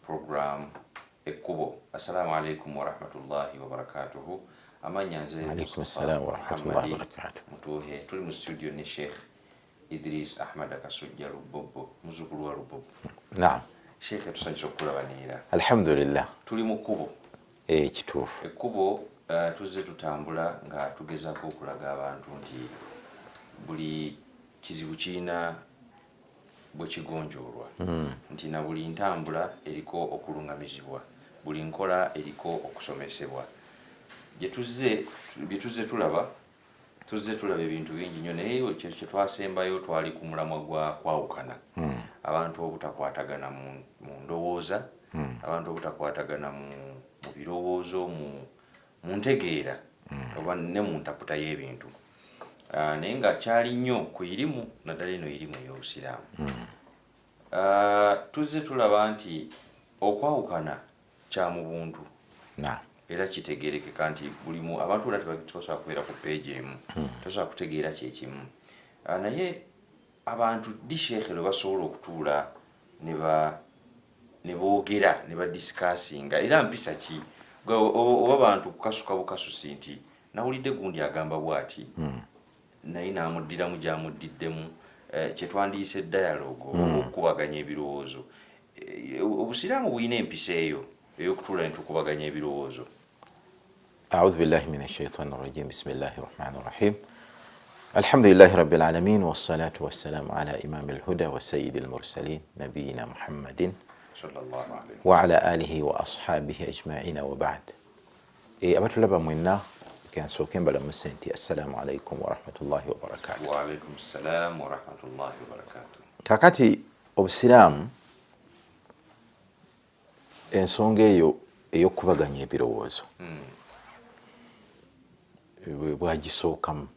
program Ekkubo. Assalamu alaikum wa rahmatullahi wa barakatuhu. Amanyanze alaikum assalam wa rahmatullahi wa barakatuh. Mutuhe tuli mu studio ne Sheikh Idris Ahmad Kasujja Lubobo muzukulu wa Lubobo. Naam. Sheikh tusanyisha kulabanira. Alhamdulillah. Tuli mu kkubo. Kituufu. Ekkubo tuzze tutambula nga tugezaako okulaga abantu nti buli kizibu kirina bwe kigonjoolwa nti na buli ntambula eriko okulungamizibwa, buli nkola eriko okusomesebwa. Bye tuzze tulaba ebintu bingi nnyo, naye kye twasembayo twali ku mulamwa gwa kwawukana. Abantu obutakwatagana mu ndowooza, abantu obutakwatagana mu birowoozo, mu ntegeera oba ne mu ntaputa y'ebintu. Naye nga kyali nnyo ku irimu, naddala eno irimu ey'Obusiraamu. Tuzze tulaba nti okwawukana kya mu buntu era kitegeerekeka nti bulimu abantu bonna tebasobola kubeera ku peegi emu, tosobola kutegeera kyekimu. Naye abantu ddi sheekhe lwe basobola okutuula ne boogera ne badisikasinga era mpisa ki oba abantu kukasuka bukasusi nti nawulidde gundi agamba bw'ati naye n'amuddiramu gy'amuddiddemu, kye twandiise dialogue oba okukubaganya ebirowoozo. Obusiraamu buyina empisa eyo ey'okutuula ne tukubaganya ebirowoozo. أعوذ بالله من الشيطان الرجيم بسم الله الرحمن الرحيم الحمد لله رب العالمين والصلاة والسلام على إمام الهدى وسيد المرسلين نبينا محمد صلى الله عليه وعلى آله وأصحابه أجمعين وبعد. أبتو لبا منا كان سوكين بلا مسنتي السلام عليكم ورحمة الله وبركاته. وعليكم السلام ورحمة الله وبركاته. kakati obusiraamu ensonga eyo ey'okubaganya ebirowoozo bwagisookamu,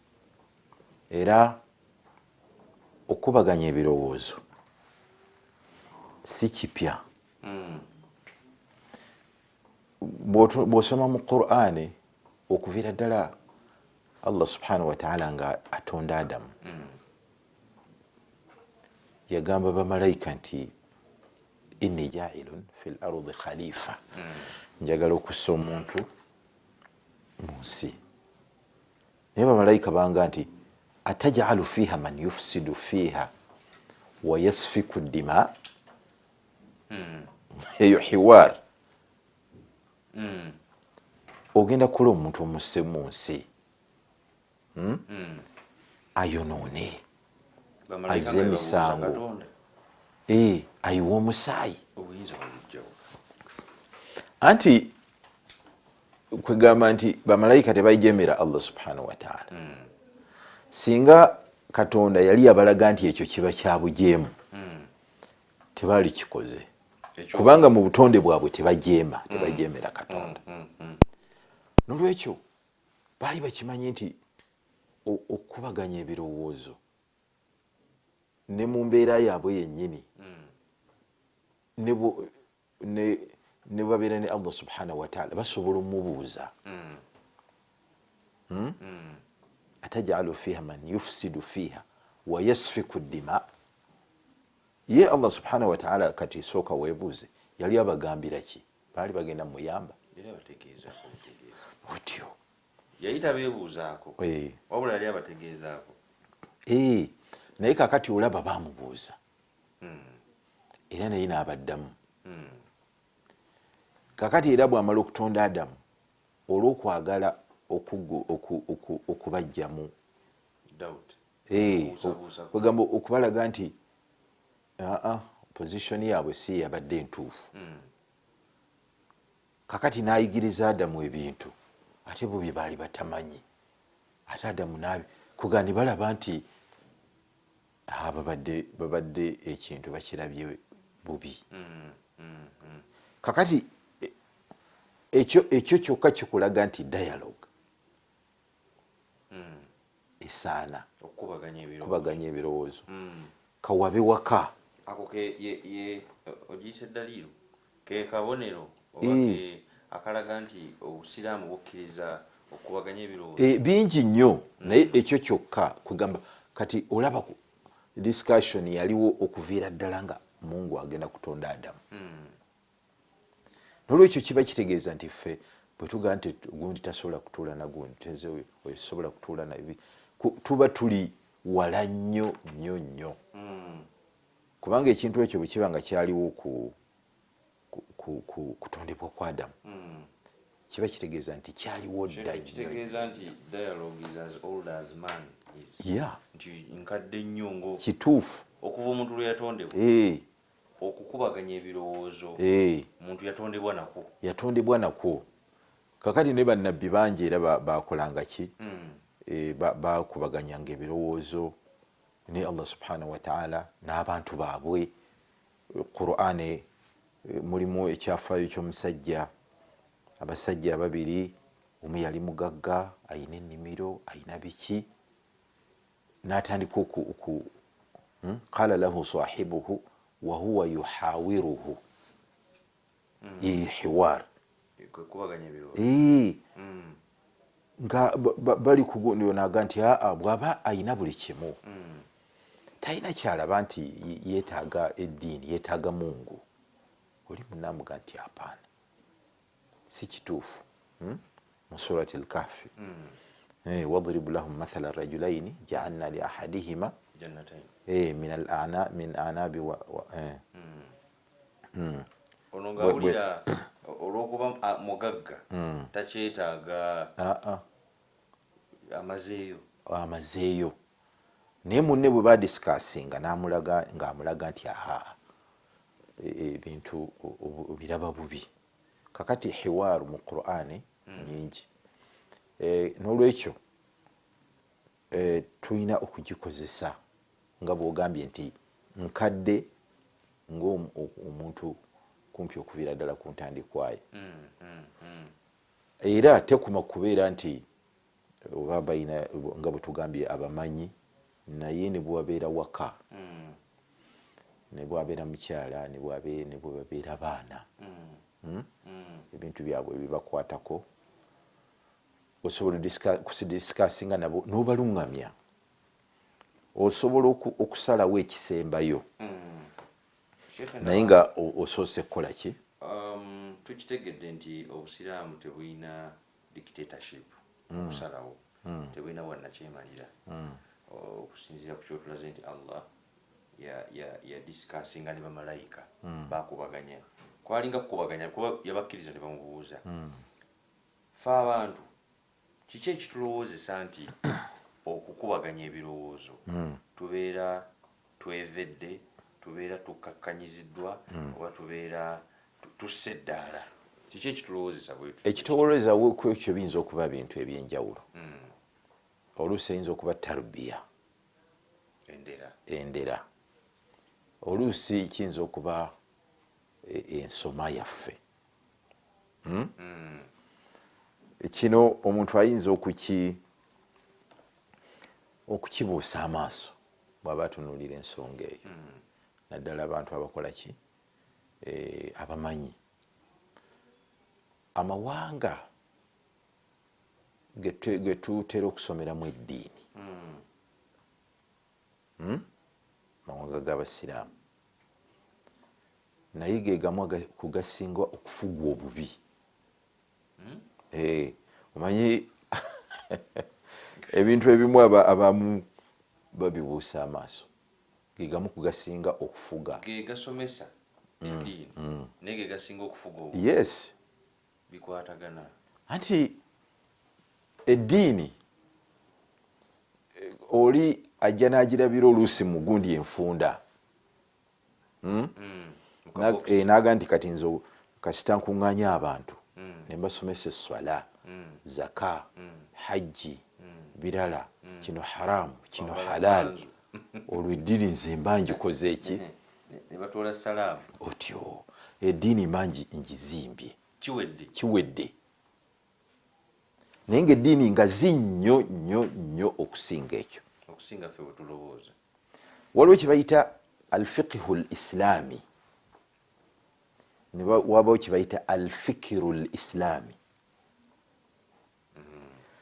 era okubaganya ebirowoozo si kipya. Bw'osoma mu Qur'ani okuviira ddala Allah subhanahu wa ta'ala nga atonda Adamu yagamba bamalayika nti inni ja'ilun fil ardi khalifa, njagala okussa omuntu mu nsi. Naye bamalayika banga nti atajalu fiha man yufsidu fiha wa yasfiku dima. Eyo hiwar ogenda kukola omuntu omusse mu nsi ayonoone, azze emisango, ayiwa omusaayi. Anti kwegamba nti bamalayika tebayijemera Allah subhanahu wa ta'ala. Singa Katonda yali yabalaga nti ekyo kiba kya bujeemu tebaali kikoze, kubanga mu butonde bwabwe tebajemera Katonda. Nolwekyo baali bakimanyi nti okubaganya ebirowoozo ne mu mbeera yaabwe yennyini ne babeera ne Allah subhanahu wa ta'ala basobola omubuuza atajalu fiha man yufsidu fiha wa yasfiku dima. Ye Allah subhanahu wa ta'ala kati sooka weebuuze yali abagambira ki? Baali bagenda muyamba otyo yayita beebuuzaako wabula yali abategeezaako. Naye kakati olaba bamubuuza era naye n'abaddamu. Kakati era bw'amala okutonda Adamu olw'okwagala okubajjamu kwegamba okubalaga nti positioni yaabwe si yabadde entuufu. Kakati n'ayigiriza Adamu ebintu ate bo bye baali batamanyi. Ate Adamu kuga ne balaba nti babadde ekintu bakirabye bubi. Kakati ekyo kyokka kikulaga nti dialogue esaana okubaganya ebirowoozo. Kawabe waka ako ogiyise eddaliiro ke kabonero oba akalaga nti obusiraamu bukkiriza okubaganya ebirowoozo bingi nnyo, naye ekyo kyokka kugamba kati olaba discussion yaliwo okuviira ddala nga Mungu agenda kutonda Adamu. nolwekyo kiba kitegeeza nti ffe bwe tugaa nti gundi tasobola kutuula na gundi teze osobola kutuula na tuba tuli wala nnyo nnyo nnyo kubanga ekintu ekyo bwe kiba nga kyaliwo kutondebwa kwa Adamu kiba kitegeeza nti kyaliwo dda nkadde nnyo ngo kituufu okuva omuntu lwe yatondebwa okukubaganya ebirowoozo omuntu yatondebwa nakwo kakati ne bannabbi bangi era bakolanga ki bakubaganyanga ebirowoozo ne Allah subhanahu wa ta'ala n'abantu baabwe. Qur'ani mulimu ekyafaayo ky'omusajja abasajja babiri omu yali mugagga ayina ennimiro ayina biki n'atandika qala lahu sahibuhu wa huwa yuhawiruhu hiwar nga bali kugondonaga nti bw'aba ayina buli kimu talina kyalaba nti yeetaaga eddiini yeetaaga Mungu oli munamuga nti apaana si kituufu mu surati al-Kahfi wadrib lahum mathala rajulaini ja'alna li ahadihima min anabi ono nga wulira olw'okuba mugagga takyetaaga amazeeyo naye munne bwe badisikasinga ng'amulaga nti ebintu biraba bubi. Kakati hiwaaru mu Qur'ani nyingi n'olwekyo tulina okugikozesa nga bw'ogambye nti nkadde ng'omuntu kumpi okuviira ddala ku ntandikwayo era tekuma kubeera nti oba balina nga bwe tugambye abamanyi naye ne bwabeera waka ne bwabeera mukyala ne bwabeera baana ebintu byabwe bibakwatako osobola kusidisikasinga nabo n'obalungamya osobola okusalawo ekisembayo naye nga osoose kukola ki tukitegedde nti obusiraamu tebulina dictatorship okusalawo tebulina bwannakyemalira okusinziira ku kyotulaze nti Allah yadisikasinga ne bamalayika bakubaganya kwalinga kukubaganya kuba yabakkiriza ne bamubuuza fe abantu kiki ekitulowoozesa nti okukubaganya ebirowoozo tubeera twevedde tubeera tukakkanyiziddwa oba tubeera tusse eddaala kiki ekitulowoozesa bwetu ekitowoleza kwekyo biyinza okuba bintu ebyenjawulo oluusi eyinza okuba tarbiya endera oluusi kiyinza okuba ensoma yaffe kino omuntu ayinza okukibuusa amaaso bw'aba atunuulira ensonga eyo naddala abantu abakola ki abamanyi amawanga ge tutera okusomeramu eddiini amawanga g'abasiraamu naye ge gamu kugasinga okufugwa obubi omanyi ebintu ebimu abamu babibuusa amaaso ge gamu kugasinga okufuga ge gasomesa eddiini naye ge gasinga okufuga obubi yes bikwatagana anti eddiini oli ajja n'agirabira oluusi mu gundi enfunda naga nti kati nze kasita nkuŋŋaanya abantu ne mbasomesa eswala zaka hajji birala kino haramu kino halal olwo eddiini nze mba ngikoze eki ne batoola salaamu otyo eddiini mangi ngizimbye kiwedde naye ng'eddiini nga zinnyo nnyo nnyo okusinga ekyo okusinga ffe bwe tulowooza waliwo kye bayita alfiqhu lislaami wabawo kye bayita alfikiru lislaami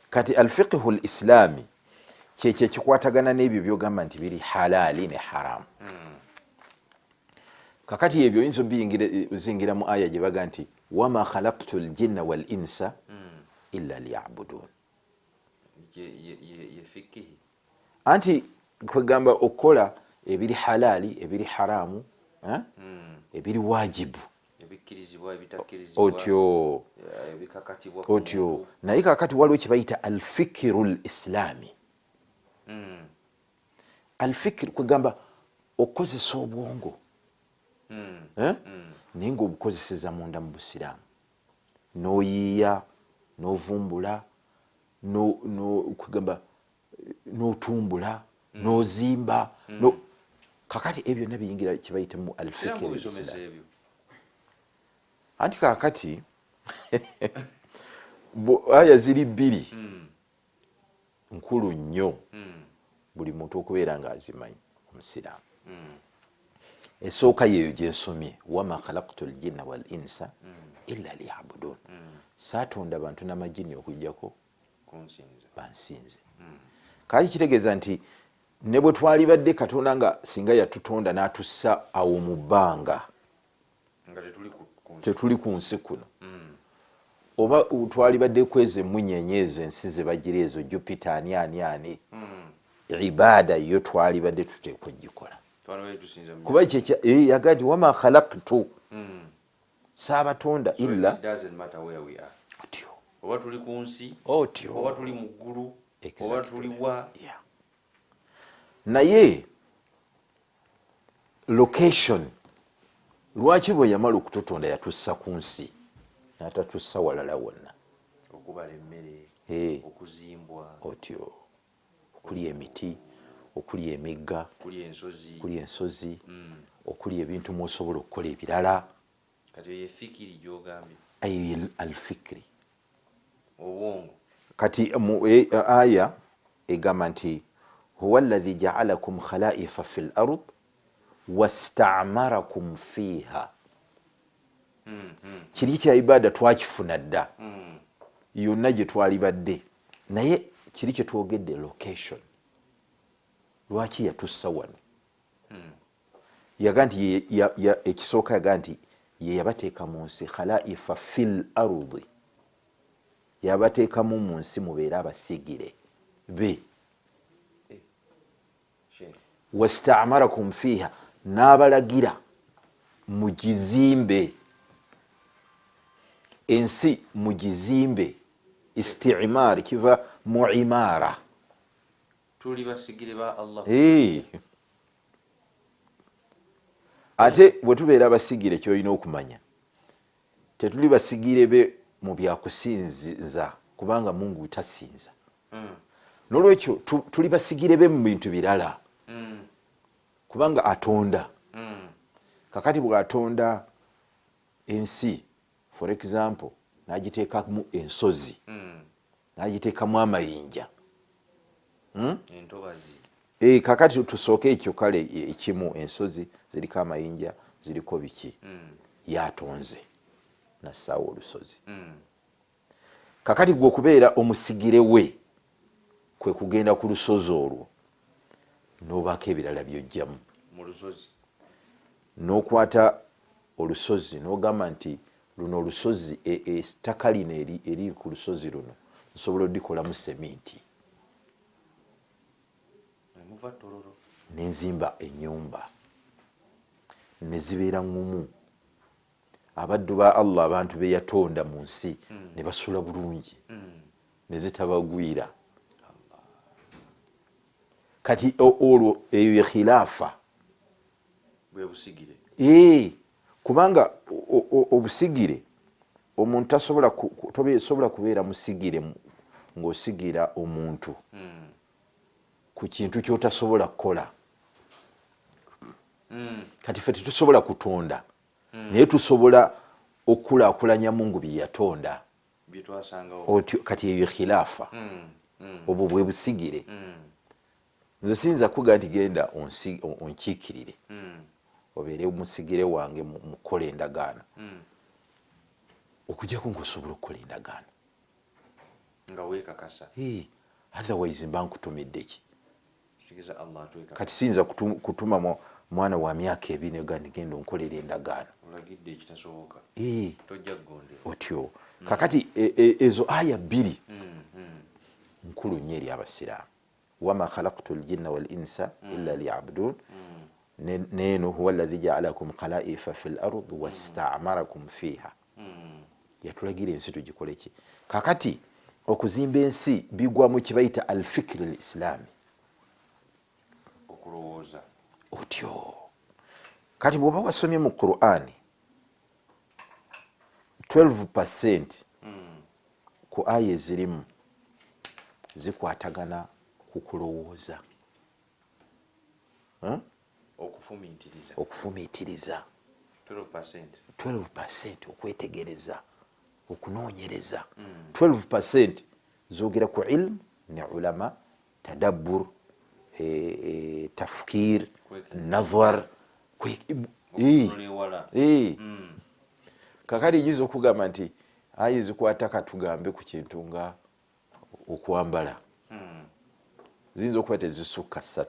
kati alfiqhu lislaami kyekyo ekikwatagana n'ebyo byogamba nti biri halaali ne haramu kakati ebyo oyinza obizingira mu aya gye baga nti wama khalaqtu ljinna wal insa illa liyabudun. Anti kwegamba okukola ebiri halali ebiri haramu ebiri wajibu otyo naye kakati waliwo kyebayita alfikiru lislami. Alfikiri kwegamba okukozesa obwongo naye nga obukozeseza munda mu busiraamu, noyiiya novumbula kwegamba notumbula nozimba kakati ebyo byonna biyingira kibayita mu alfikiri lislami. Anti kakati aya ziri bbiri nkulu nnyo buli muntu okubeera nga azimanyi omusiraamu. Esooka yeeyo gyensomye wama khalaqtu ljinna wal insa illa liyabudun. Saatonda bantu n'amajini okujjako bansinze. Kaki kitegeeza nti ne bwe twali badde Katonda nga singa yatutonda n'atussa awo mu bbanga tetuli ku nsi kuno, oba twali badde kweza emunyenye ezo ensi ze bagira ezo Jupiter ani ibaada yo twali badde tuteekwa gikola kuba yagaa nti wama khalaqtu saabatonda illa otyo oba tuli ku nsi otyo oba tuli mu ggulu oba tuli wa naye location lwaki bwe yamala okututonda yatussa ku nsi natatussa walala wonna okubala emmere okuzimbwa otyo okuli emiti okuli emigga okuli ensozi okuli ebintu mwosobola okukola ebirala. Kati eyo efikiri gyogambye ayo alfikiri obwongo. Kati mu aya egamba nti huwa alladhi ja'alakum khalaifa fil ard wastamarakum fiha. Kiri kya ibada twakifuna dda yonna gye twali badde, naye kiri kye twogedde location. Lwaki yatussa wano? Yaga nti ekisooka yaga nti ye yabateeka mu nsi khalaifa fil ardi, yabateekamu mu nsi mubeere abasigire be. Wastamarakum fiha, n'abalagira mugizimbe ensi, mugizimbe. Istimar kiva mu imara, tuli basigire ba Allah. Ate bwe tubeera abasigire kyolina okumanya tetuli basigire be mu byakusinziza kubanga Mungu tasinza. Nolwekyo tuli basigire be mu bintu birala kubanga atonda. Kakati bw'atonda ensi for example n'agiteekamu ensozi n'agiteekamu amayinja entobazi. Kakati tusooke ekyo kale ekimu, ensozi ziriko amayinja ziriko biki, yatonze nassaawo olusozi. Kakati gwe okubeera omusigire we kwe kugenda ku lusozi olwo n'obaako ebirala by'ojjamu mu lusozi, n'okwata olusozi n'ogamba nti luno olusozi ettaka lino eriri ku lusozi luno nsobola oddikolamu seminti nenzimba ennyumba ne zibeera ngumu. Abaddu ba Allah, abantu be yatonda mu nsi ne basula bulungi ne zitabagwira. Kati olwo eyo ye khilaafa bwe busigire. Kubanga obusigire omuntu tosobola kubeera musigire ng'osigira omuntu ku kintu ky'otasobola kukola. Kati ffe tetusobola kutonda naye tusobola okukulaakulanya Mungu bye yatonda. Otyo kati eyo khilaafa, obwo bwe busigire. Nze siyinza kuga nti genda onkiikirire obeere omusigire wange mu kukola endagaano okujjako ng'osobola okukola endagaano nga weekakasa. Otherwise mba nkutumidde ki? kitegeeza Allah atweka kati siyinza kutuma mwana wa myaka 2 genda onkolera endagaano olagidde ekitasoboka tojja kugondera otyo kakati ezo aya 2 nkulu nnyo eri abasiraamu wama khalaqtu ljinna wal insa illa liyabudun neno huwa alladhi jaalakum khalaifa fi lard wastamarakum fiha yatulagira ensi tugikoleki kakati okuzimba ensi bigwa mu kibayita alfikiri lislami okulowooza otyo kati bwoba wasomye mu Qur'ani 12% ku aya ezirimu zikwatagana ku kulowooza okufumiitiriza 12% okwetegereza okunoonyereza 12% zogera ku ilmu ne ulama tadabbur tafkir nazar kakati yiza okugamba nti ayi zikwata katugambe ku kintu nga okwambala ziyinza okuba tezisukka 3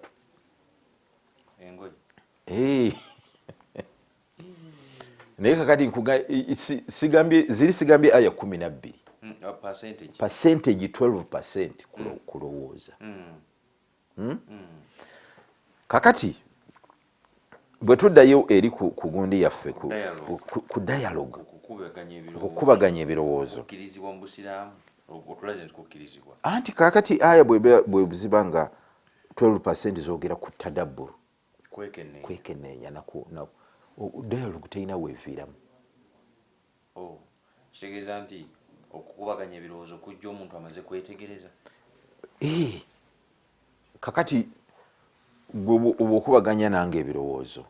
naye kakati sigambye aya 12 percentage 12% kulowooza kakati bwe tuddayo eri ku gundi yaffe ku dialogue okukubaganya ebirowoozo anti kakati aya bwe buziba nga 12% zogera ku tadabbur kwekenneenya dialogue terina weeviiramu kitegeeza nti okukubaganya ebirowoozo kujja omuntu amaze kwetegereza kakati oba okubaganya nange ebirowoozo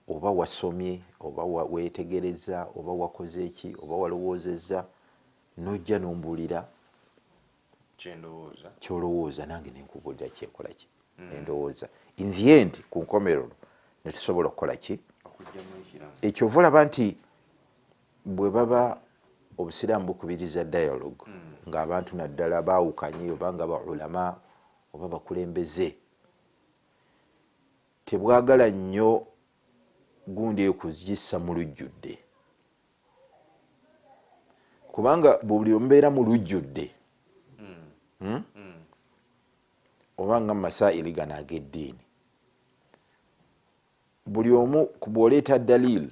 oba wasomye oba weetegereza oba wakoze eki oba walowoozezza nojja nombuulira kyolowooza nange nenkubuulira kyekola ki endowooza in the end ku nkomerero netusobola okukola ki ekyo olaba nti bwe baba obusiraamu bukubiriza dialogue ng'abantu naddala baawukanye oba nga baulama oba bakulembeze tebwagala nnyo gundi okugissa mu lujjudde kubanga buli ombeera mu lujjudde oba nga masaili gano ag'eddiini buli omu bw'oleeta dalil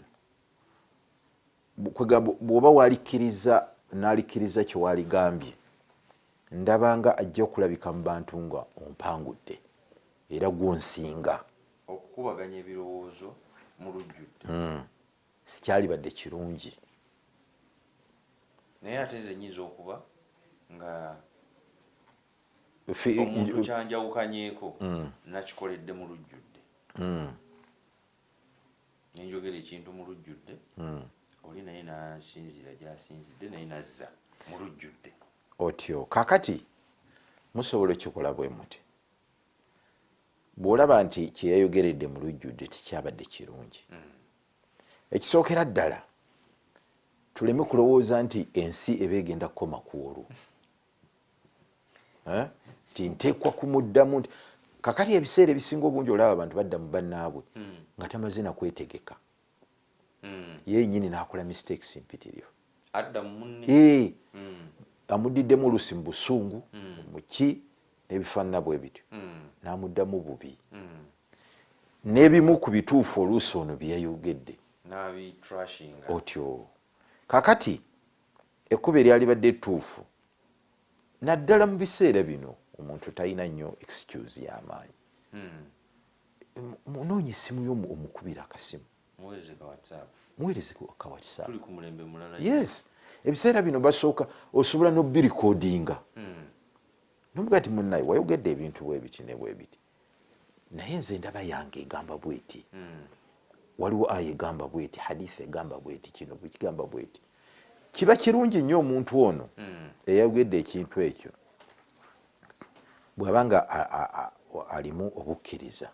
bw'oba walikkiriza n'alikkiriza kyewaligambye ndabanga ajja okulabika mu bantu nga ompangudde era gwonsinga okukubaganya ebirowoozo mu lujjudde sikyalibadde kirungi naye ate nze nnyinza okuba nga omuntu kyanjawukanyeeko nakikoledde mu lujjudde nenjogera ekintu mu lujjudde oli naye nasinzira gyasinzidde naye nazza mu lujjudde otyo kakati musobola okikola bwe muti bw'olaba nti kyeyayogeredde mu lujjudde tikyabadde kirungi ekisookera ddala tuleme kulowooza nti ensi eba egenda kukoma ku olwo ti nteekwa kumuddamu nti kakati ebiseera ebisinga obungi olaba abantu badda mu bannaabwe nga tamaze nakwetegeka yenyini nakola mistakes mpitirivu amudiddemu olusi mu busungu muki n'ebifaanana bwe bityo n'amuddamu bubi n'ebimu ku bituufu oluusi ono byeyayogedde otyo kakati ekkuba eryalibadde ettuufu naddala mu biseera bino omuntu talina nnyo excuse y'amaanyi munoonye essimu y'omukubira akasimu muweereze ka whatsapp yes ebiseera bino basooka osobola n'obirikodinga nomuga ti munnaye wayogedde ebintu bwe biti ne bwe biti naye nze ndaba yange egamba bweti waliwo aya egamba bweti hadisi egamba bweti kino bwekigamba bweti kiba kirungi nnyo omuntu ono eyayogedde ekintu ekyo bw'abanga alimu obukkiriza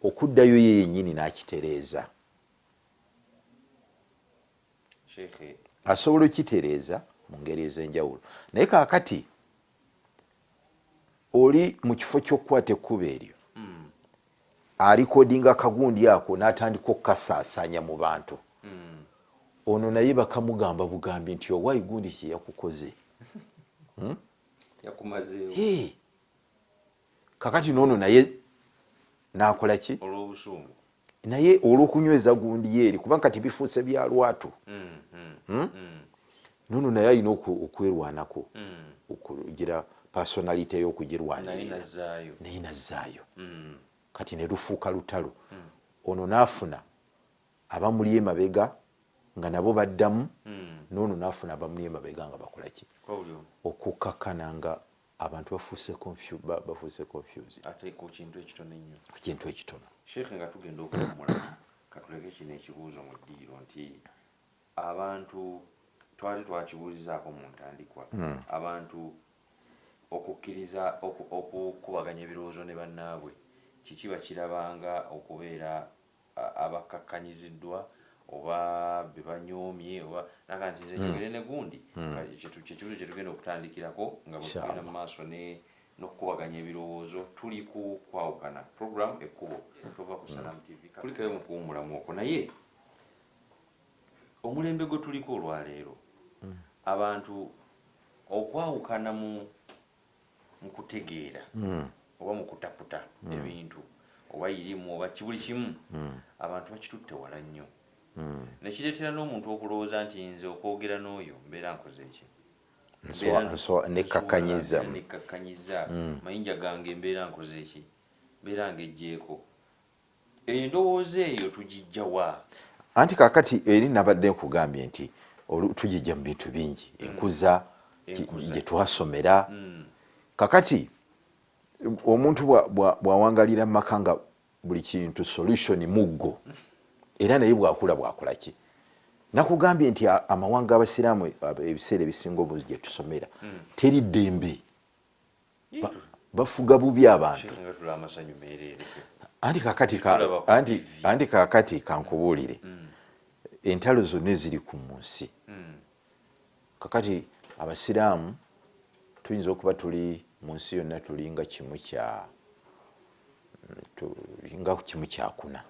okuddayo ye yennyini n'akitereeza asobola okitereeza mu ngeri ez'enjawulo naye kaakati oli mu kifo ky'okukwata ekkuba eryo alikodinga akagundi ako n'atandika okukasaasanya mu bantu ono naye bakamugamba bugambi nti owaayi gundi kye yakukoze yakumazeewo kakati noono naye nakola ki olw'obusungu naye olw'okunyweza gundi yeeri kuba kati bifuuse bya lwatu noono naye alina okwerwanako okugira personality ey'okugirwanirira naye nazzaayo kati ne lufuuka lutalo ono n'afuna abamuli emabega nga nabo baddamu noono n'afuna abamuli emabega nga bakola ki okukakkana nga abantu bafuuse confused ate ku kintu ekitono ennyo kintu ekitono sheekhe nga tugenda okuwumula katuleke kino ekibuuzo mu ddiiro nti abantu twali twakibuuzizaako mu ntandikwa abantu okukkiriza okukubaganya ebirowoozo ne bannaabwe kiki bakirabanga okubeera abakakkanyiziddwa oba be banyoomye oba nakanti nze njogere ne gundi kyekibuuzo kyetugenda okutandikirako nga bwetugenda mu maaso n'okukubaganya ebirowoozo tuli ku kwawukana program ekkubo tova ku Salam TV kulikayo mu kuwumulamu okwo naye omulembe gwe tuliko olwaleero abantu okwawukana mu kutegeera oba mu kutaputa ebintu oba irimu oba kibuli kimu abantu bakitutte wala nnyo nekireetera n'omuntu okulowooza nti nze okwogera n'oyo mbeera nkoze eki nekakkanyiza mayinja gange mbeera nkoze eki mbeera ngejjeeko endowooza eyo tugijja wa anti kakati eri nabadde nkugambye nti tugijja mu bintu bingi enkuza gye twasomera kakati omuntu bwawangalira mu maka nga buli kintu solution muggo era naye bwakula bwakola ki nakugambye nti amawanga abasiraamu ebiseera ebisinga obungi gye tusomera teri ddembe bafuga bubi abantu anti kakati kankubuulire entalo zonna eziri ku nsi kakati abasiraamu tuyinza okuba tuli mu nsi yonna tulinga kimu kyakuna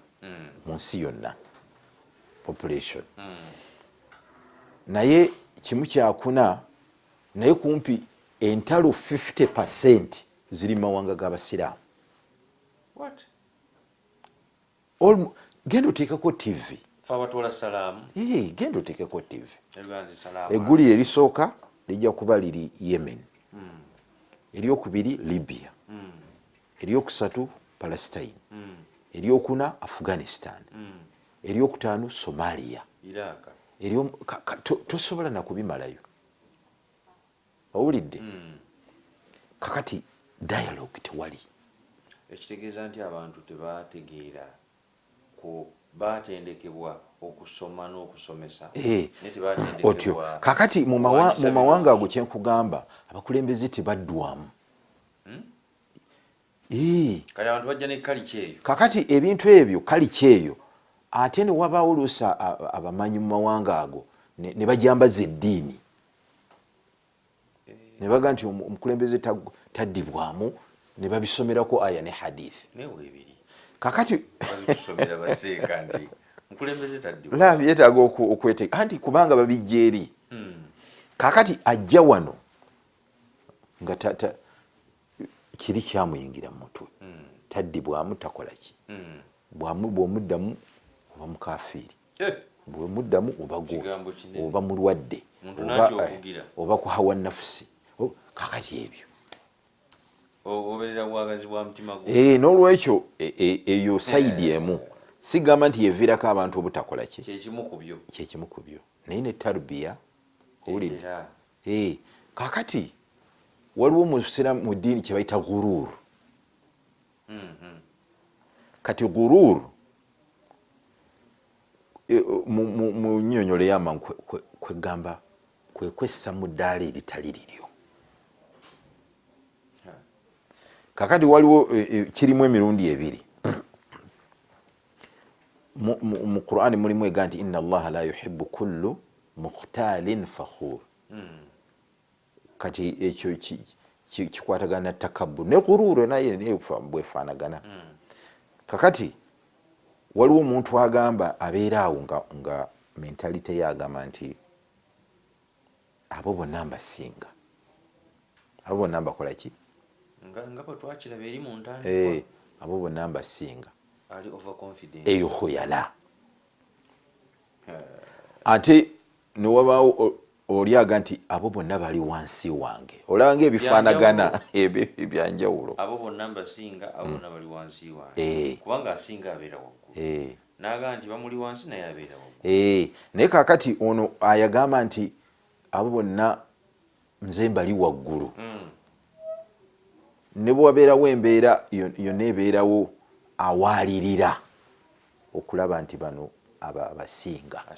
mu nsi yonna population naye kimu kyakuna naye kumpi entalo 50% ziri mu mawanga g'abasiraamu genda oteekako tv genda oteekako tv eggulire erisooka lijja kuba liri Yemen eryokubiri Libya eryokusatu Palestine eryokuna Afghanistan eryokutaano Somalia tosobola nakubimalayo owulidde kakati dialogue tewali ekitegeeza nti abantu tebategeera batendekebwa okusoma n'okusomesa otyo kakati mu mawanga ago kyenkugamba abakulembeze tebaddwamu kale abantu bajja ne kaliki eyo kakati ebintu ebyo kaliki eyo ate ne wabaawo oluusa abamanyi mu mawanga ago ne bajambaza eddiini ne baga nti omukulembeze taddibwamu ne babisomerako aya ne hadithi kakati yeetaaga okwetega anti kubanga babijja eri kakati ajja wano nga kiri kyamuyingira mu mutwe taddibwamu takola ki bw'omuddamu oba mukafiiri bw'omuddamu oba mulwadde oba kuhawa nafusi kakati ebyo n'olwekyo eyo sayidi emu sigamba nti yeviirako abantu obutakola ki kyekimu ku byo naye ne tarbiya owulidde kakati waliwo mu ddiini kye bayita ghuruuru kati ghuruuru mu nnyonyolo y'amangu kwegamba kwekwessa mu ddaala eritali liryo kakati waliwo kirimu emirundi ebiri mu Qur'ani mulimu ega nti inna allaha la yuhibbu kullu mukhtalin fakhur kati ekyo kikwatagana takabbu ne gururu naye bwefaanagana. Kakati waliwo omuntu agamba abeeraawo nga mentalite yagamba nti abo bonna mbasinga, abo bonna mbakola ki nga bwe twakiraba eri mu ntandikwa, abo bonna mbasinga, ali overconfident, eyo khoyala. Ate newabaawo oli aga nti abo bonna bali wansi wange, olaba ng'ebifaanagana ebyanjawulo. abo bonna mbasinga, abo bonna bali wansi wange, kubanga asinga abeera waggulu, n'agamba nti bamuli wansi naye abeera waggulu. Naye kaakati ono ayagamba nti abo bonna nze mbali waggulu. Ne bwe wabeerawo embeera yonna ebeerawo awaalirira okulaba nti bano abasinga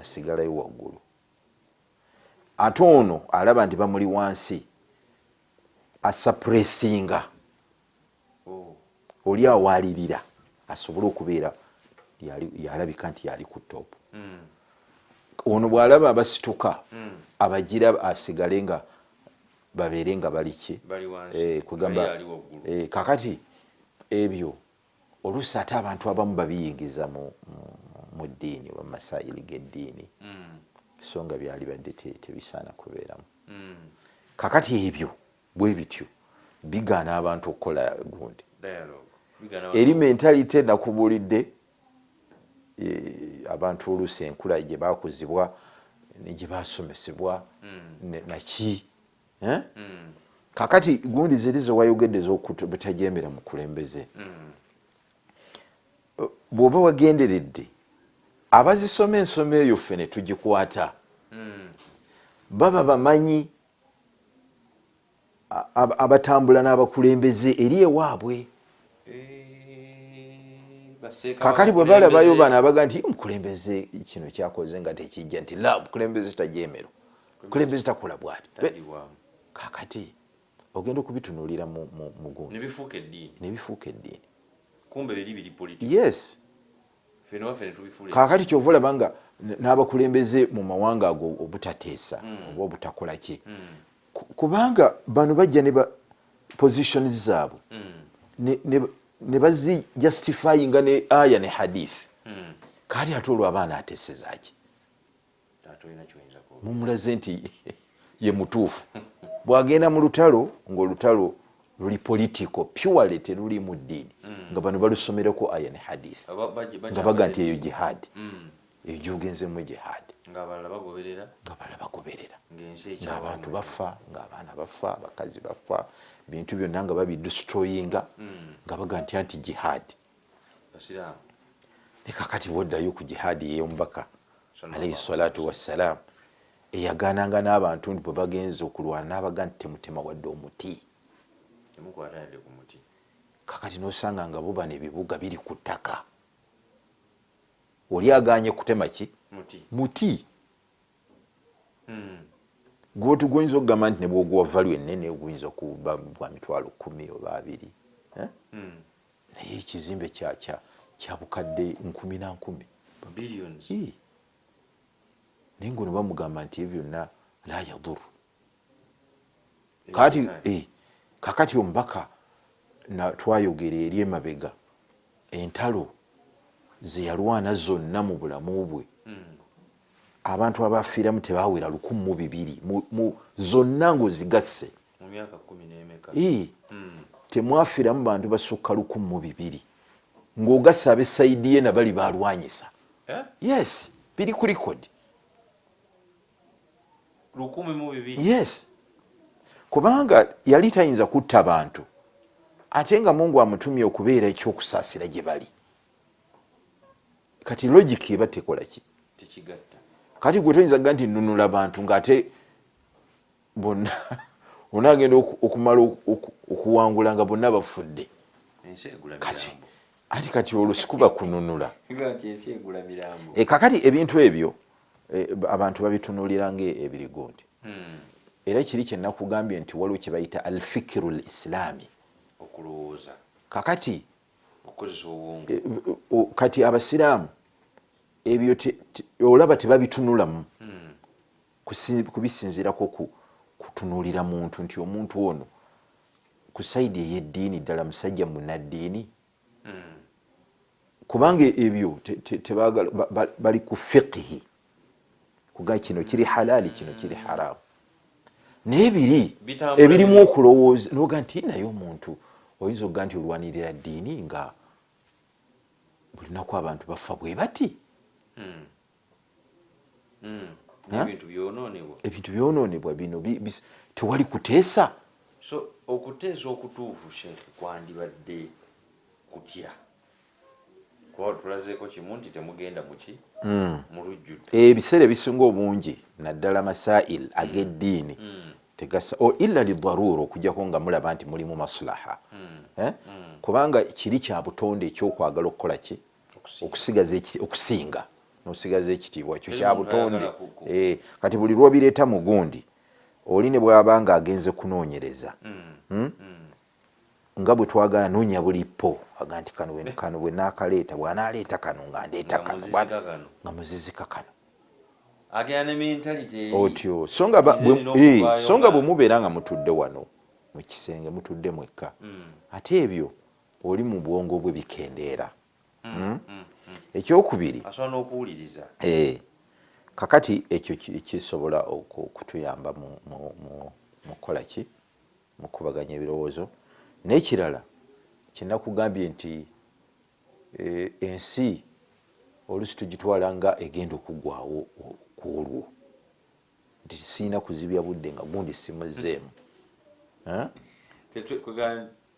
asigalayo waggulu. Ate ono alaba nti bamuli wansi asuppressinga oli awaalirira asobole okubeera yalabika nti yali ku top. Ono bw'alaba abasituka abagira asigale nga babeere nga baliki kugamba. Kakati ebyo oluusi ate abantu abamu babiyingiza mu ddiini oba masayiri g'eddiini, so nga byali badde tebisaana kubeeramu. Kakati ebyo bwe bityo bigaana abantu okukola gundi eri mentalite nakubulidde. Abantu oluusi enkula gye bakuzibwa ne gye basomesebwa naki. Kakati gundi ziri ze wayogedde z'obutajembera mu kulembeze, bw'oba wagenderedde abazisoma ensoma eyo ffe ne tugikwata baba bamanyi abatambula n'abakulembeze eri ewaabwe. Kakati bwe balabayo bano abaga nti omukulembeze kino kyakoze nga tekijja nti la omukulembeze tajeemero, omukulembeze takola bwati. Kakati ogenda okubitunuulira mu gundi ne bifuuka eddiini. Kumbe biri politics. Yes. Kakati kyova olaba nga n'abakulembeze mu mawanga ago obutateesa oba obutakola ki, kubanga bano bajja ne ba positions zaabwe ne bazi justifyinga ne aya ne hadith. Kati ate olwo abaana ateesezaki mumulaze nti ye mutuufu. Bw'agenda mu lutalo ng'olutalo luli political purely teruli mu ddiini, nga bano balusomereko aya ne hadith nga baga nti eyo jihad, eyo gyogenzemu jihad, ng'abalala bagoberera, ng'abantu bafa, ng'abaana bafa, abakazi bafa, bintu byonna nga babidestroyinga nga baga nti anti jihad. Ne kakati bwoddayo ku jihadi ey'omubaka alayhi salatu wassalam eyagaananga n'abantu bwe bagenza okulwana n'abaga nti temutema wadde omuti. Kakati n'osanga nga bo bano ebibuga biri ku ttaka, oli aganye kutema ki muti. Gwe tuguyinza okugamba nti ne bw'oguwa value ennene oguyinza okuba gwa mitwalo 10 oba 2, naye ekizimbe kya bukadde 10,000 billions. Naye ngono bamugamba nti ebyo byonna la yaduru. Kakati omubaka twayogera eri emabega entalo ze yalwana zonna mu bulamu bwe, abantu abafiiramu tebawera 1,200 zonna ng'ozigasse mu myaka 10 temwafiiramu bantu basukka 1,200 ng'ogassa ab'esayidi ye nabali balwanyisa. Yes, biri ku record. 1,200. Yes, kubanga yali tayinza kutta bantu ate nga Mungu amutumye okubeera ekyokusaasira gye bali. Kati logic eba tekola ki? Tekigatta. Kati gwe toyinza kuga nti nnunula bantu ng'ate bonna onaagenda okumala okuwangula nga bonna bafudde. Kati olwo sikuba kununula. Kakati ebintu ebyo abantu babitunuulira ng'ebirigondi. Era kiri kye nakugambye nti waliwo kye bayita al-fikiru al-islami, okulowooza. Kakati okukozesa obwongo. Kati abasiraamu ebyo olaba tebabitunulamu kubisinziirako kutunuulira muntu nti omuntu ono ku saidi ey'eddiini ddala musajja munaddiini kubanga ebyo bali ku fiqhi kuga kino kiri halali kino kiri haramu naye ebirimu okulowooza noga nti naye omuntu oyinza okuga nti olwanirira ddiini nga buli naku abantu bafa bwe bati ebintu byonoonebwa bino tewali kuteesa. So okuteesa okutuufu sheekh kwandibadde kutya kuba tulazeeko kimu nti temugenda muki mu lujjudde ebiseera ebisinga obungi naddala masail ag'eddiini tegasa illa lidarura okujjako nga mulaba nti mulimu maslaha kubanga kiri kya butonde ekyokwagala okukola ki okusigaza okusinga nosigaza ekitiibwa ekyo kya butonde kati buli lwobireeta mu gundi oli ne bw'aba nga agenze kunoonyereza nga bwe twagala noonya bulipo aga nti kano bwe naakaleeta bw'anaaleeta kano nga ndeeta kano nga muzizika kano otyo so nga bwe mubeera nga mutudde wano mu kisenge mutudde mwekka ate ebyo oli mu bwongo bwe bikendeera. Ekyokubiri kakati ekyo kisobola okutuyamba mu kukola ki mu kubaganya ebirowoozo. N'ekirala kyenakugambye nti ensi oluusi tugitwala nga egenda okugwawo ku olwo nti siina kuzibya budde nga gundi simuzzeemu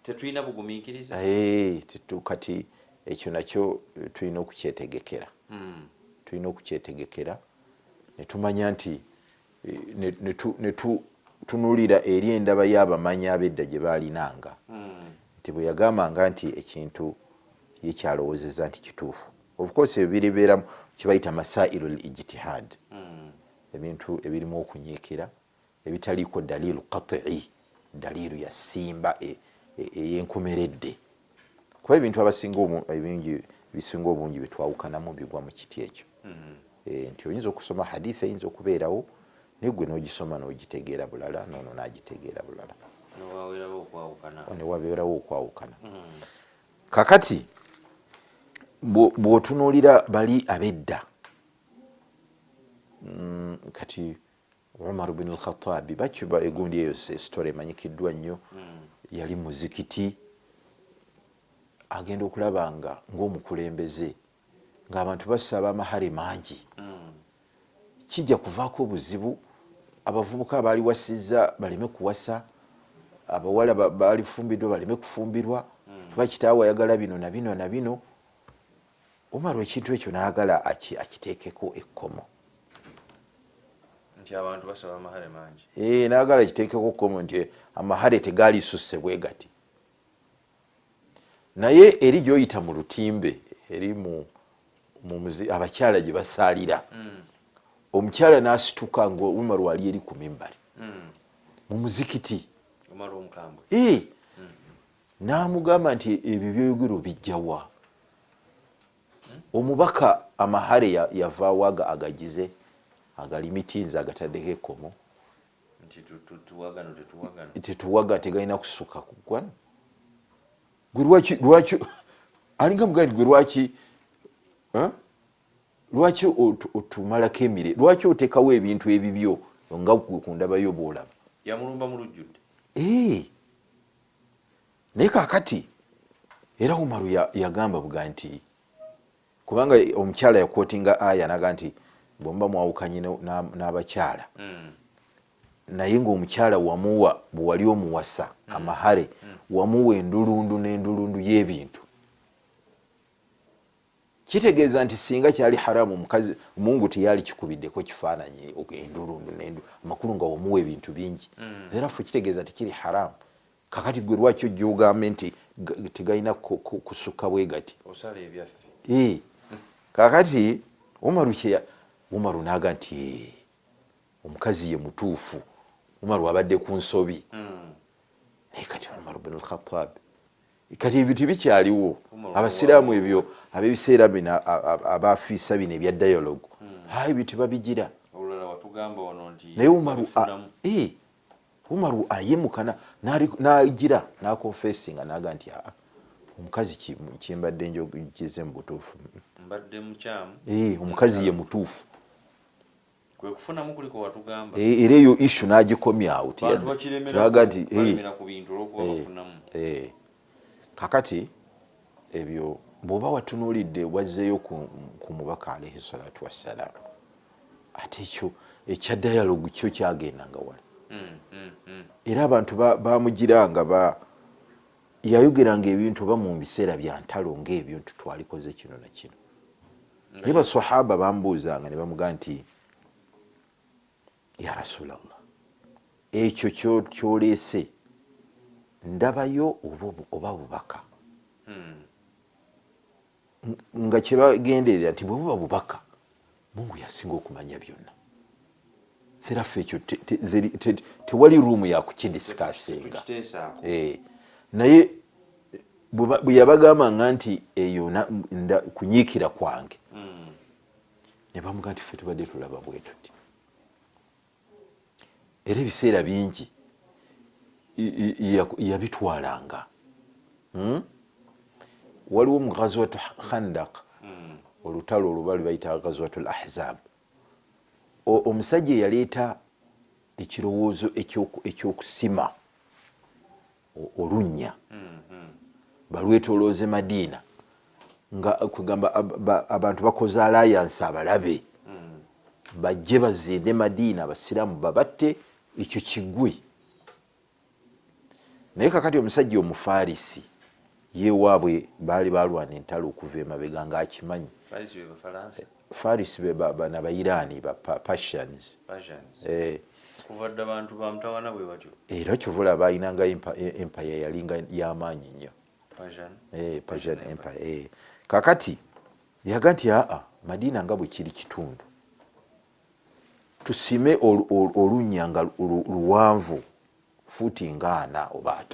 tetulina bugumiikiriza kati ekyo nakyo tulina okukyetegekera ne tumanya nti ne tunuulira eri endaba y'abamanyi ab'edda gye baalinanga nti bwe yagambanga nti ekintu ye kyalowoozeza nti kituufu. Of course ebiribeeramu kibayita masailu lijtihad ebintu ebirimu okunyiikira ebitaliiko daliilu qat'i daliilu ya simba ey'enkomeredde kuba ebintu bisinga obungi betwawukanamu bigwa mu kiti ekyo nti oyinza okusoma hadisi eyinza okubeerawo naye gwe n'ogisoma n'ogitegeera bulala noono n'agitegeera bulala ne wabeerawo okwawukana. Kakati bw'otunuulira bali ab'edda kati Umar bin al-Khattabi bakiba egundi eyo story emanyikiddwa nnyo yali muzikiti agenda okulaba ng'omukulembeze ng'abantu basaba amahare mangi kijja kuvaako obuzibu abavubuka abaali wasizza baleme kuwasa abawala balifumbiddwa baleme kufumbirwa kuba kitaawe ayagala bino na bino na bino. Omar ekintu ekyo n'ayagala akiteekeko ekkomo nti abantu basaba amahare mangi n'ayagala akiteekeko ekkomo nti amahare tegaali susse bwe gati naye eri gy'oyita mu lutimbe eri abakyala gye basaalira omukyala n'asituka nga Umar wali eri ku mimbari mu muzikiti n'amugamba nti ebyo byoyogera obijjawa omubaka amahare yavaawo agagize agalimitinza agataddeko ekkomo tetuwaga tegalina kusukka kuggwano lwaki alinga mugandi gwe lwaki otumalako emire lwaki otekawo ebintu ebibyo nga ku ndaba yo bwolaba yamulumba mu lujjudde naye kakati era Umaru yagamba buga nti kubanga omukyala yakwotinga aya naga nti bwemba mwawukanye n'abakyala naye ng'omukyala wamuwa bwe wali omuwasa amahare wamuwa endulundu n'endulundu y'ebintu kitegeeza nti singa kyali haramu omukazi Mungu teyali kikubiddeko kifaananyi endulundu amakulu nga wamuwa ebintu bingi therefore kitegeeza nti kiri haramu. Kakati gwe lwaki ojja ogambe nti tegalina kusukka bwe gati osala ebyaffe kakati Umaru n'aga nti omukazi ye mutuufu Umaru abadde ku nsobi naye kati Umar bin al-Khattab kati ebintu bikyaliwo abasiraamu ebyo ab'ebiseera bino abafiisa bino ebya dialogue ebyo tebabigira naye Umaru Umaru ayemukana n'agira n'akonfessinga n'aga nti omukazi kimbadde njogize mu butuufu mbadde mukyamu omukazi ye mutuufu kwe kufunamu kuliko watugamba era eyo ishu n'agikomyawo tiraga nti kakati ebyo bw'oba watunuulidde wazzeeyo ku mubaka alaihi salatu wassalam ate ekyo ekya dialogue kyo kyagendanga wala era abantu bamugiranga yayogeranga ebintu oba mu biseera bya ntalo ng'ebyo nti twalikoze kino na kino naye basahaba bamubuuzanga ne bamugamba nti ya rasulallah ekyo kyoleese ndabayo oba bubaka nga kyebagenderera nti bwe buba bubaka Mungu yasinga okumanya byonna seraffe ekyo tewali ruumu yakukidisikasinga naye bwe yabagambanga nti eyo kunyiikira kwange ne bamugamba nti ffe tubadde tulaba bwe tuti era ebiseera bingi yabitwalanga waliwo mu ghazwatu khandaq olutalo olwo bali bayita ghazwatu al-ahzab omusajja yaleeta ekirowoozo ekyokusima olunnya balwetolooze Madiina nga kugamba abantu bakoze alliance abalabe bajje bazinde Madiina abasiraamu babatte ekyo kigwe naye kakati omusajja omufarisi ye waabwe baali balwana entalo okuva emabega ng'akimanyi farisi bana bairani Persians kuva dda bantu bamutawana bwe batyo era kyovula bayinanga empire yalinga y'amaanyi nnyo Persian empire kakati yaga nti Madiina nga bwe kiri kitundu tusime olunnya nga luwanvu fuuti nga 4 oba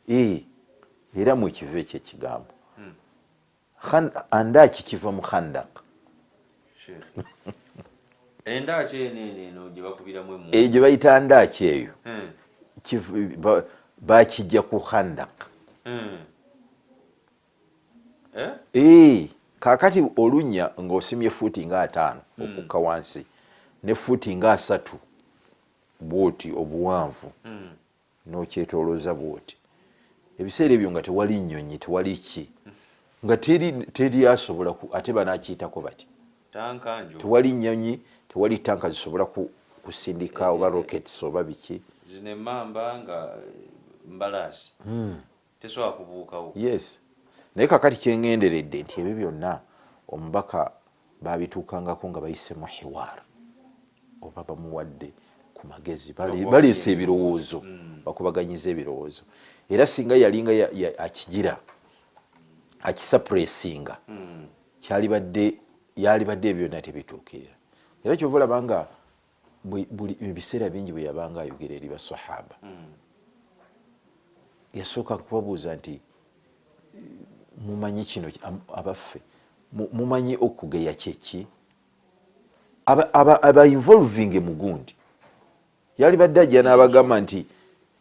5 era mwekiva ekyo ekigambo andaki kiva mu khandak endaki eno gye bakubiramu gye bayita ndaki eyo bakijja ku khandak kakati olunnya ng'osimye fuuti nga 5 okukka wansi ne fuuti nga 3 bwoti obuwanvu n'okyetolooza bwoti ebiseera ebyo nga tewali nnyonyi tewali ki nga teri asobola ate banakiyitako bati tewali nnyonyi tewali tanka zisobola kusindika oba rockets oba biki zine mamba nga mbalaasi tesobola kubuukawo yes naye kakati kyengenderedde nti ebyo byonna omubaka babituukangako nga bayise mu hiwaar oba bamuwadde ku magezi baleese ebirowoozo bakubaganyiza ebirowoozo era singa yalinga akigira akisuppressinga yalibadde byonna tebituukirira era kyova olaba nga buli ebiseera bingi bwe yabanga ayogera eri basahaba yasooka kubabuuza nti mumanyi kino abaffe mumanyi okugeya kyeki aba involving mugundi yalibadde ajja n'abagamba nti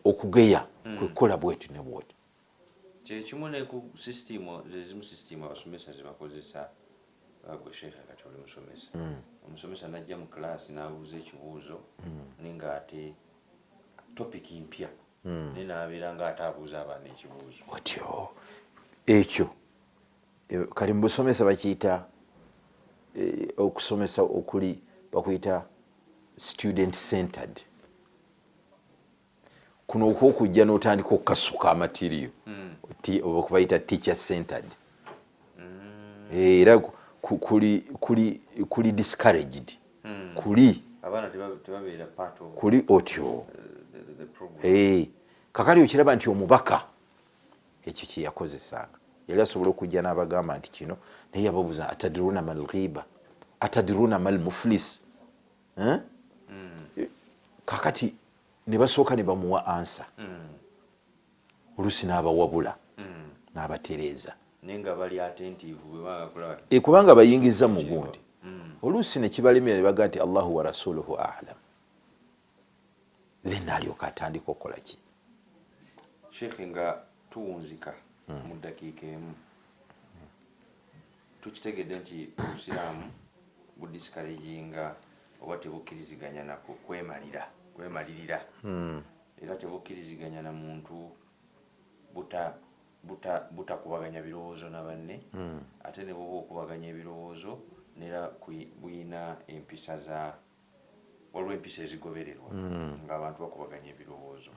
okugeya kwekukola bweti ne bwoti kyekimu ne ku sisitimu zezimu sisitimu abasomesa zebakozesa gwe sheekha kati oli musomesa omusomesa najja mu kalaasi n'abuuza ekibuuzo ninga ate topiki mpya naye n'abeera nga ate abuuza abaana ekibuuzo otyo ekyo kali mu busomesa bakiyita okusomesa okuli bakuyita student centered kuno okwokujja n'otandika okukasuka amatiriyo oba kubayita teacher centered era kuli discouraged kuli otyo kakali okiraba nti omubaka ekyo kyeyakozesanga yali asobola okujja n'abagamba nti kino naye yababuuza atadruna mal ghiba atadruna mal muflis kakati ne basooka ne bamuwa ansa oluusi n'abawabula n'abatereeza nenga bali attentive kubanga bayingiza mu gundi oluusi ne kibalemera ne baga nti Allahu wa rasuluhu a'lam then alyoka atandika okukola ki. Sheikh nga tuwunzika mu ddakiika emu tukitegedde nti obusiraamu budiscouraginga oba tebukkiriziganya nako kwemalirira era tebukkiriziganya na muntu butakubaganya birowoozo na banne ate ne bwoba okubaganya ebirowoozo nera buyina empisa waliwo empisa ezigobererwa ng'abantu bakubaganya ebirowoozo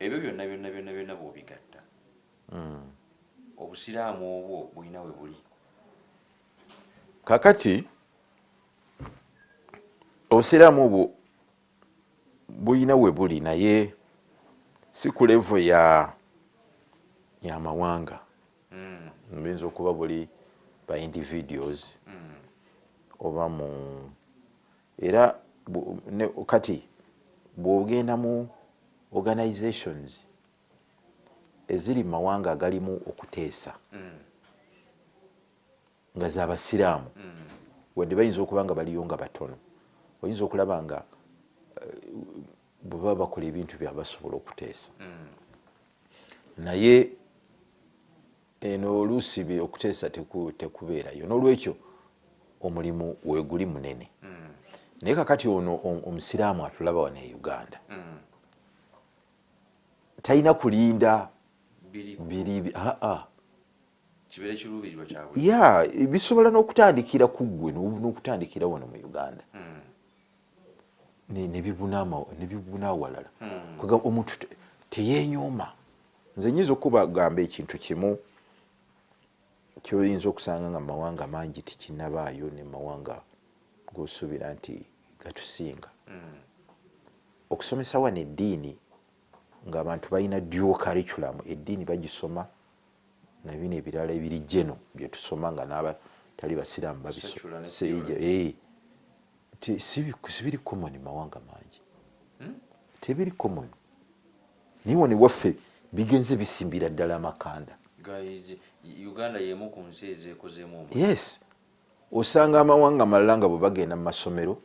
ebyo byonna bw'obigatta obusiraamu obwo bulina we buli. Kakati obusiraamu obwo bulina we buli naye si ku levo y'amawanga. Buyinza okuba buli ba individuals oba mu era kati bw'ogenda mu organizations eziri mu mawanga agalimu okuteesa nga z'abasiraamu wadde bayinza okuba nga baliyo nga batono, oyinza okulaba nga bwe baba bakola ebintu byabwe basobola okuteesa naye eno oluusi okuteesa tekubeerayo, n'olwekyo omulimu weeguli munene. Naye kakati ono omusiraamu atulaba wano e Uganda talina kulinda biri bisobola n'okutandikira ku ggwe n'okutandikira wano mu Uganda ne bibuna awalala omuntu teyenyooma. Nze nyinza okubagamba ekintu kimu kyoyinza okusanga nga mawanga mangi tikinabaayo ne mawanga gosuubira nti gatusinga okusomesa wano eddiini ng'abantu balina dual curriculum, eddiini bagisoma nabino ebirala ebiri jeno bye tusoma nga n'abatali basiraamu babisoma sibiri common mawanga mangi tebiri common naye wano ewaffe bigenze bisimbira ddala amakanda. Uganda yemu ku nsi ezeekozeemu yes osanga amawanga malala nga bwe bagenda mu masomero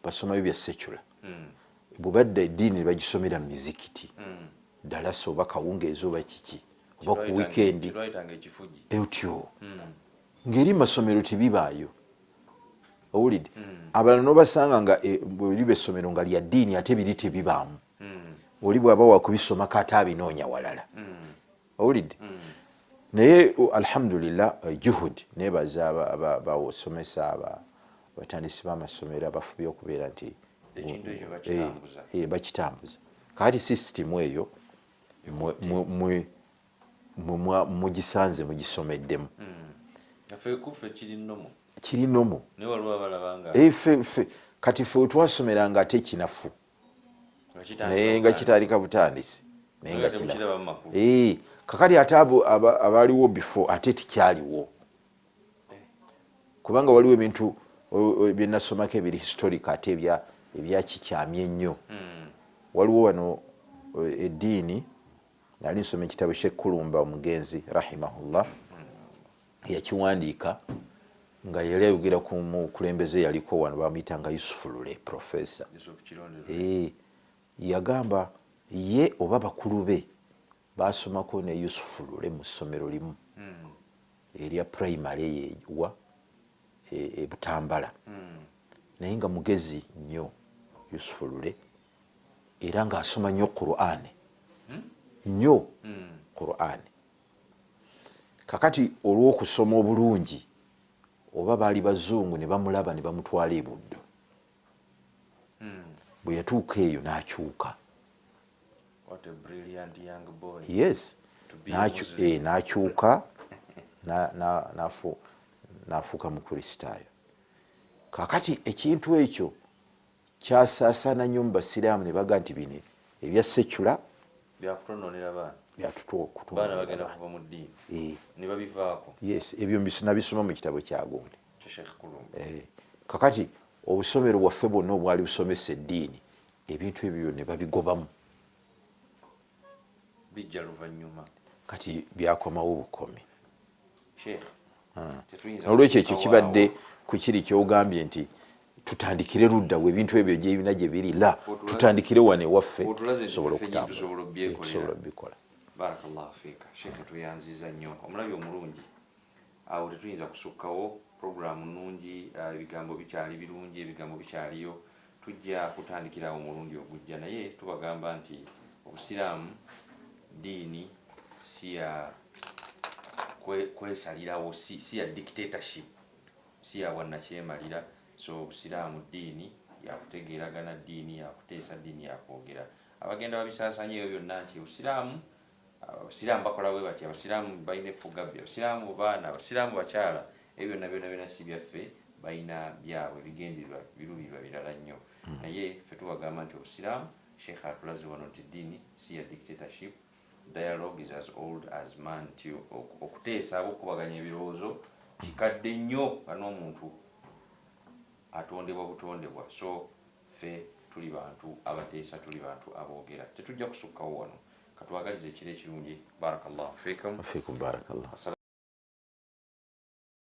basomayo bya secular bwe badda eddiini bagisomera mu mizikiti ddala so oba kawungeezi oba kiki oba ku wikendi etyo ng'eri masomero tebibaayo owulidde abalala n'obasanga nga bwe liba essomero nga lya ddiini ate biri tebibaamu oli bw'aba wakubisomako ate abinoonya walala owulidde naye alhamdulillah juhud nebaza bawosomesa abatandisi b'amasomero abafubye okubeera nti bakitambuza kakati sisitimu eyo mugisanze mugisomeddemu kiri nomo kati ffe wetwasomeranga ate kinafu naye nga kitandika butandisi naye nga kinafu kakati ate abaliwo before ate tikyaliwo kubanga waliwo ebintu byenasomako ebiri historic ate ebyakikyamye ennyo. Waliwo wano eddiini nali nsoma ekitabo Sheikh Kulumba omugenzi rahimahullah yakiwandiika nga yali ayogera ku mukulembeze yaliko wano bamuyitanga Yusufu Lule professor yagamba ye oba bakulu be basomako ne Yusufu Lule mu ssomero limu erya primary ewa e Butambala naye nga mugezi nnyo Yusufu Lule era ng'asoma nnyo Qur'an nnyo Qur'an. Kakati olw'okusoma obulungi oba baali bazungu ne bamulaba ne bamutwala e Buddo bwe yatuuka eyo n'akyuka. What a brilliant young boy. Yes. N'akyuka n'afuuka mukristaayo. Kakati ekintu ekyo kyasaasaana nnyo mu basiraamu ne baga nti bino ebya secular byakutonoonera baana byatubaana bagenda kuva mu ddiini ne babivaako. Yes, ebyo nabisoma mu kitabo kya Gundi. Sheikh Kulumba. Kakati obusomero bwaffe bwonna obwali busomesa eddiini ebintu ebyo ne babigobamu bijja luvannyuma kati byakomawo bukomi. Sheikh olwekyo ekyo kibadde ku kiri kyogambye nti tutandikire ludda we ebintu ebyo gyebina gye biri la tutandikire wane waffe tusobola okutambula. Barakallahu fiika Sheikh, tuyanziza nnyo omulabi omulungi. Awo tetuyinza kusukkawo programu nnungi, ebigambo bikyali birungi, ebigambo bikyaliyo, tujja kutandikirawo omulundi ogujja, naye tubagamba nti obusiraamu diini si ya kwesalirawo, si ya dictatorship, si ya wannakyemalira. So obusiraamu diini yakutegeeragana, diini yakuteesa, diini yakwogera. Abagenda babisaasanya ebyo byonna nti abasiraamu bakola bwe bati, abasiraamu balina effugabbi, abasiraamu baana, abasiraamu bakyala, ebyo byonna byonna si byaffe, balina byabwe bigendererwa birubirwa birala nnyo. Naye ffe tubagamba nti obusiraamu, Sheikh atulaze wano nti diini si ya dictatorship. Dialogue is as old as man. Okuteesa ab'okubaganya ebirowoozo kikadde nnyo nga n'omuntu atondebwa butondebwa. So ffe tuli bantu abateesa, tuli bantu aboogera, tetujja kusukkawo wano. Katwagalize ekiro ekirungi. Barakallahu fiikum. Barakallahu.